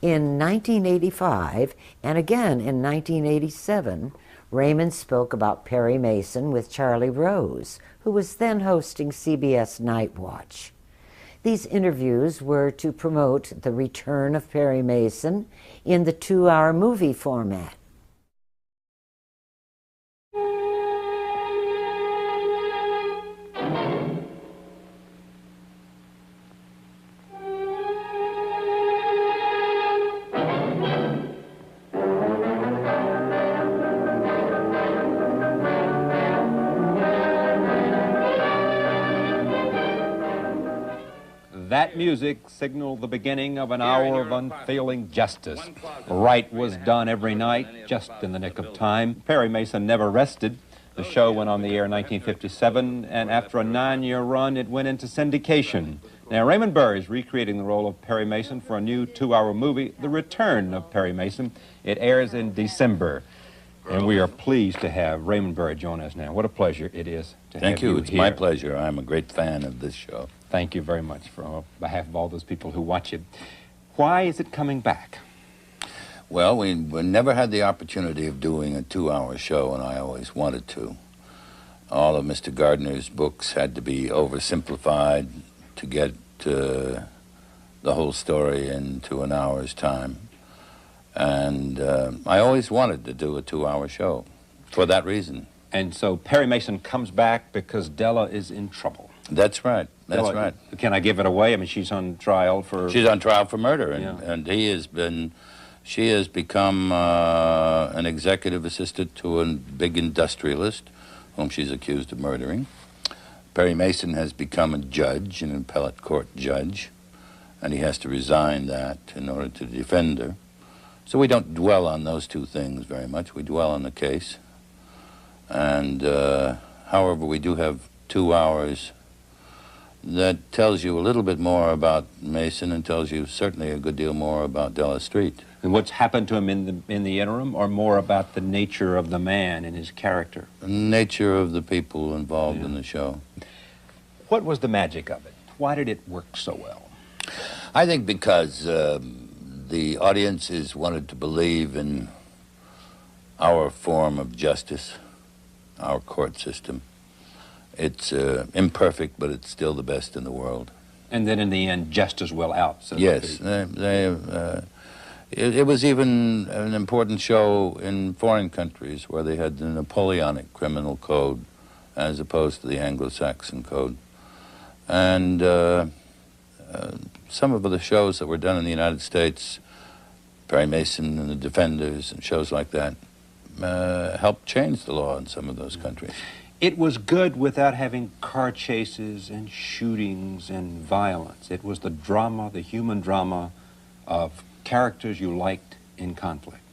In 1985 and again in 1987, Raymond spoke about Perry Mason with Charlie Rose, who was then hosting CBS Night Watch. These interviews were to promote the return of Perry Mason in the 2-hour movie format. That music signaled the beginning of an hour of unfailing justice. Right was done every night, just in the nick of time. Perry Mason never rested. The show went on the air in 1957, and after a 9-year run, it went into syndication. Now, Raymond Burr is recreating the role of Perry Mason for a new 2-hour movie, The Return of Perry Mason. It airs in December, and we are pleased to have Raymond Burr join us now. What a pleasure it is to have you here. Thank you. It's my pleasure. I'm a great fan of this show. Thank you very much on behalf of all those people who watch it. Why is it coming back? Well, we never had the opportunity of doing a 2-hour show, and I always wanted to. All of Mr. Gardner's books had to be oversimplified to get the whole story into an hour's time. And I always wanted to do a 2-hour show for that reason. And so Perry Mason comes back because Della is in trouble. That's right. That's Della, right. Can I give it away? I mean, she's on trial for... She's on trial for murder, and, Yeah. and she has become an executive assistant to a big industrialist whom she's accused of murdering. Perry Mason has become a judge, an appellate court judge, and he has to resign that in order to defend her. So we don't dwell on those two things very much. We dwell on the case. And, however, we do have 2 hours that tells you a little bit more about Mason and tells you certainly a good deal more about Della Street. And what's happened to him in the interim, or more about the nature of the man and his character? The nature of the people involved in the show. What was the magic of it? Why did it work so well? I think because the audiences wanted to believe in our form of justice, our court system. It's imperfect, but it's still the best in the world. And then in the end, justice will out. So yes, it was even an important show in foreign countries where they had the Napoleonic criminal code as opposed to the Anglo-Saxon code. And some of the shows that were done in the United States, Perry Mason and the Defenders and shows like that, helped change the law in some of those countries. It was good without having car chases and shootings and violence. It was the drama, the human drama of characters you liked in conflict.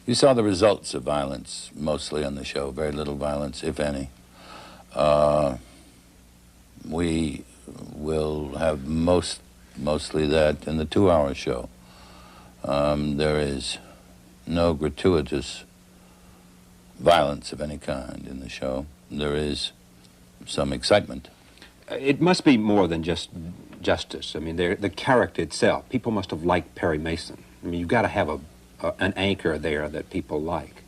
You saw the results of violence mostly on the show, very little violence, if any. We will have mostly that in the 2-hour show. There is no gratuitous violence of any kind in the show. There is some excitement. It must be more than just justice. I mean, the character itself. People must have liked Perry Mason. I mean, you've got to have an anchor there that people like.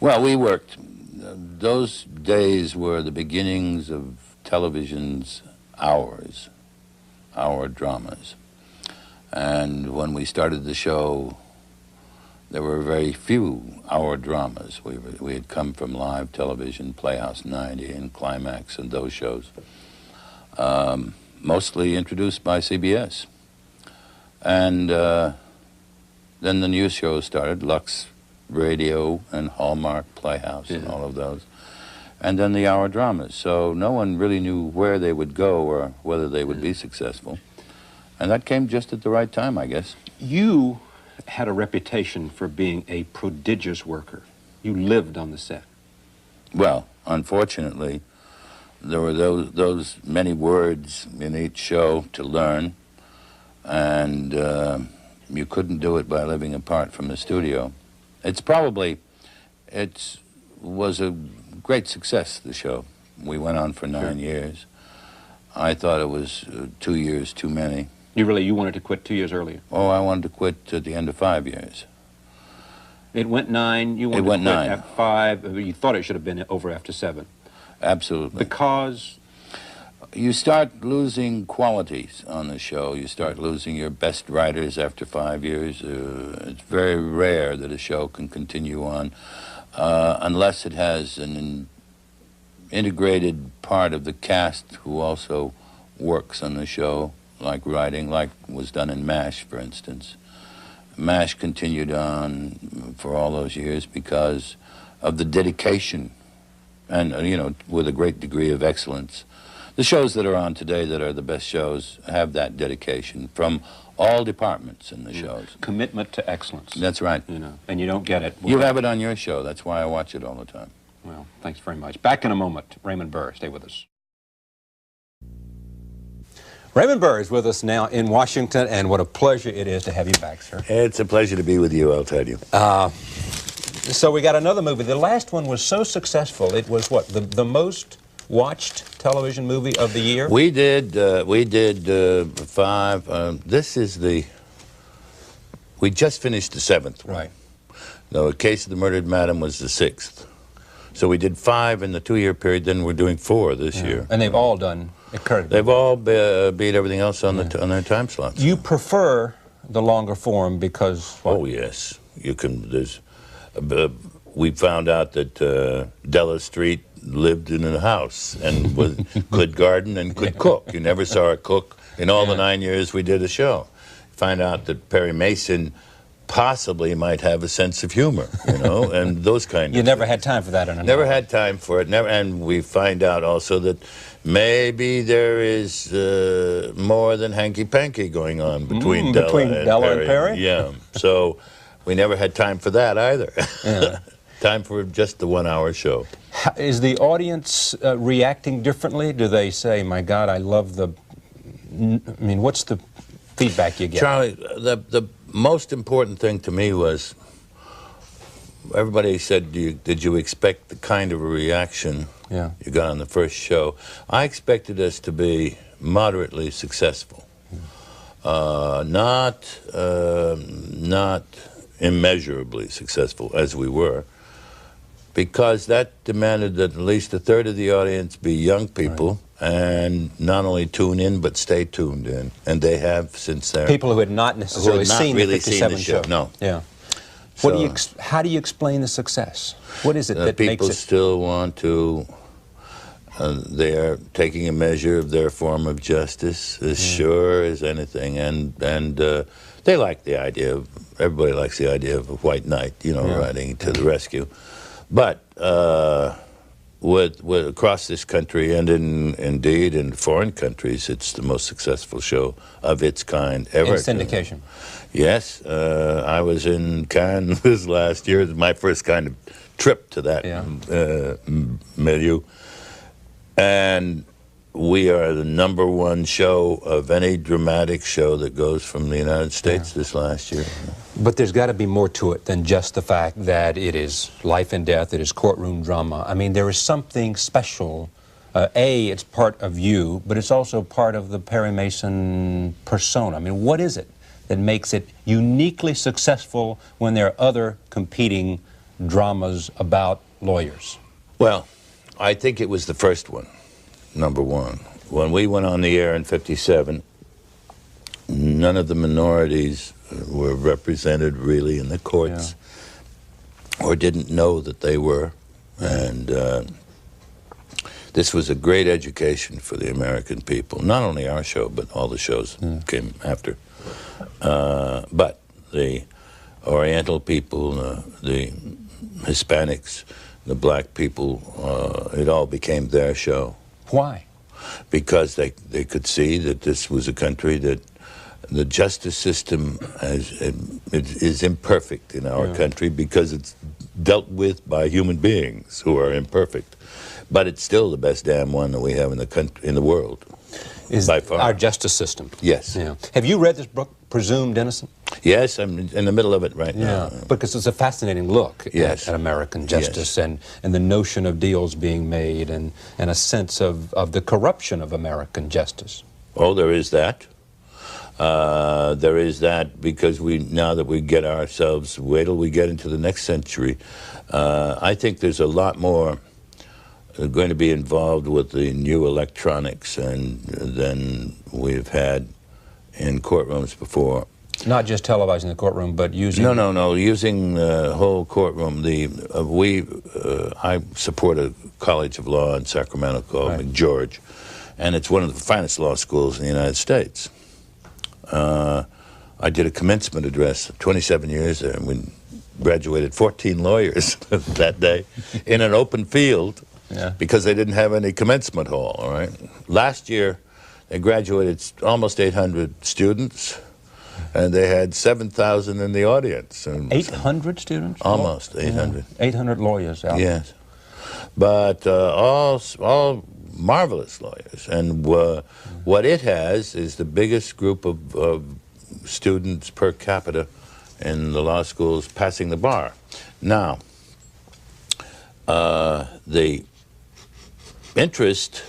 Well, we worked. Those days were the beginnings of television's hours, hour dramas. And when we started the show, there were very few hour dramas. We had come from live television, Playhouse 90 and Climax and those shows, mostly introduced by CBS. And then the news shows started, Lux Radio and Hallmark Playhouse and all of those. And then the hour dramas. So no one really knew where they would go or whether they would be successful. And that came just at the right time, I guess. You had a reputation for being a prodigious worker. You lived on the set. Well, unfortunately, there were those many words in each show to learn, and you couldn't do it by living apart from the studio. It was a great success, the show. We went on for 9 years. I thought it was 2 years too many. You wanted to quit 2 years earlier? Oh, I wanted to quit at the end of 5 years. It went 9. You wanted to quit at 5. You thought it should have been over after 7. Absolutely. Because? You start losing qualities on the show. You start losing your best writers after 5 years. It's very rare that a show can continue on unless it has an integrated part of the cast who also works on the show, like writing, like was done in MASH, for instance. MASH continued on for all those years because of the dedication and, you know, with a great degree of excellence. The shows that are on today that are the best shows have that dedication from all departments in the shows. Commitment to excellence. That's right. You know, and you don't get it. You have it on your show. That's why I watch it all the time. Well, thanks very much. Back in a moment. Raymond Burr, stay with us. Raymond Burr is with us now in Washington, and what a pleasure it is to have you back, sir. It's a pleasure to be with you, I'll tell you. So we got another movie. The last one was so successful. It was what, the most watched television movie of the year? We did 5. This is we just finished the 7th one. Right. The Case of the Murdered Madam was the 6th. So we did 5 in the 2-year period, then we're doing 4 this year. And they've all done incredibly. They've all beat everything else on on their time slots. You prefer the longer form because what? Oh yes, you can. We found out that Della Street lived in a house and could garden and could cook. You never saw her cook in all the 9 years we did a show. Find out that Perry Mason possibly might have a sense of humor, you know, and those kind of You never things. had time for that in a Never novel. had time for it. Never, and we find out also that maybe there is more than hanky-panky going on between Della and Perry. Yeah, so we never had time for that either. Yeah. Time for just the 1-hour show. Is the audience reacting differently? Do they say, my God, I love I mean, what's the feedback you get? Charlie, the most important thing to me was everybody said, did you expect the kind of a reaction you got on the first show? I expected us to be moderately successful. Not immeasurably successful as we were, because that demanded that at least a third of the audience be young people and not only tune in but stay tuned in, and they have since they're people who had not necessarily seen the 57 show. No. Yeah. So, how do you explain the success? What is it that people makes it? still want to? They are taking a measure of their form of justice as sure as anything, and they like the idea of. Everybody likes the idea of a white knight, you know, riding to the rescue. But with across this country and indeed in foreign countries, it's the most successful show of its kind ever. In syndication. Yes, I was in Cannes this last year. It was my first kind of trip to that milieu, and we are the #1 show of any dramatic show that goes from the United States this last year. But there's got to be more to it than just the fact that it is life and death, it is courtroom drama. I mean, there is something special. It's part of you, but it's also part of the Perry Mason persona. I mean, what is it that makes it uniquely successful when there are other competing dramas about lawyers? Well, I think it was the first one, #1. When we went on the air in '57, none of the minorities were represented really in the courts, or didn't know that they were, and this was a great education for the American people. Not only our show, but all the shows that came after. But the Oriental people, the Hispanics, the black people, it all became their show. Why? Because they could see that this was a country that the justice system is imperfect in our country because it's dealt with by human beings who are imperfect. But it's still the best damn one that we have in the country, in the world, by far. Our justice system. Yes. Yeah. Have you read this book, Presumed Innocent? Yes, I'm in the middle of it right now. Because it's a fascinating look at American justice and the notion of deals being made and a sense of the corruption of American justice. Oh, there is that. There is that because now that we get ourselves, wait till we get into the next century. I think there's a lot more going to be involved with the new electronics than we've had in courtrooms before. Not just televising the courtroom, but using... No. Using the whole courtroom. I support a college of law in Sacramento called McGeorge, and it's one of the finest law schools in the United States. I did a commencement address, 27 years there, and we graduated 14 lawyers that day in an open field because they didn't have any commencement hall, all right? Last year, they graduated almost 800 students, and they had 7,000 in the audience. And 800 students? Almost 800. Yeah. 800 lawyers out. Yes. But all marvelous lawyers. And what it has is the biggest group of students per capita in the law schools passing the bar. Now, the interest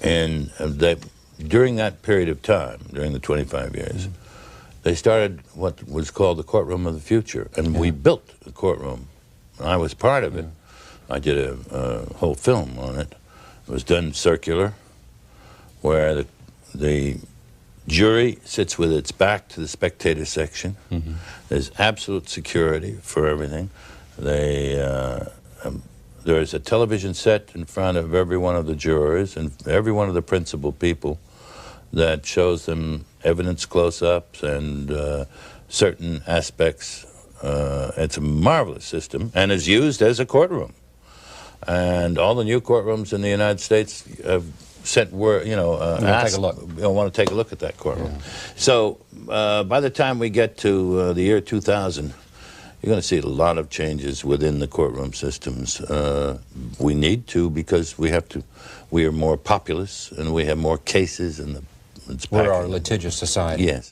in during that period of time, during the 25 years, they started what was called the courtroom of the future, and we built the courtroom. I was part of it. I did a whole film on it. It was done circular, where the jury sits with its back to the spectator section. There's absolute security for everything. There's a television set in front of every one of the jurors and every one of the principal people that shows them evidence close-ups and certain aspects. It's a marvelous system and is used as a courtroom. And all the new courtrooms in the United States have sent word, want to take a look at that courtroom. So by the time we get to the year 2000, you're going to see a lot of changes within the courtroom systems. We need to, because we are more populous and we have more cases, and we're a litigious society. Yes.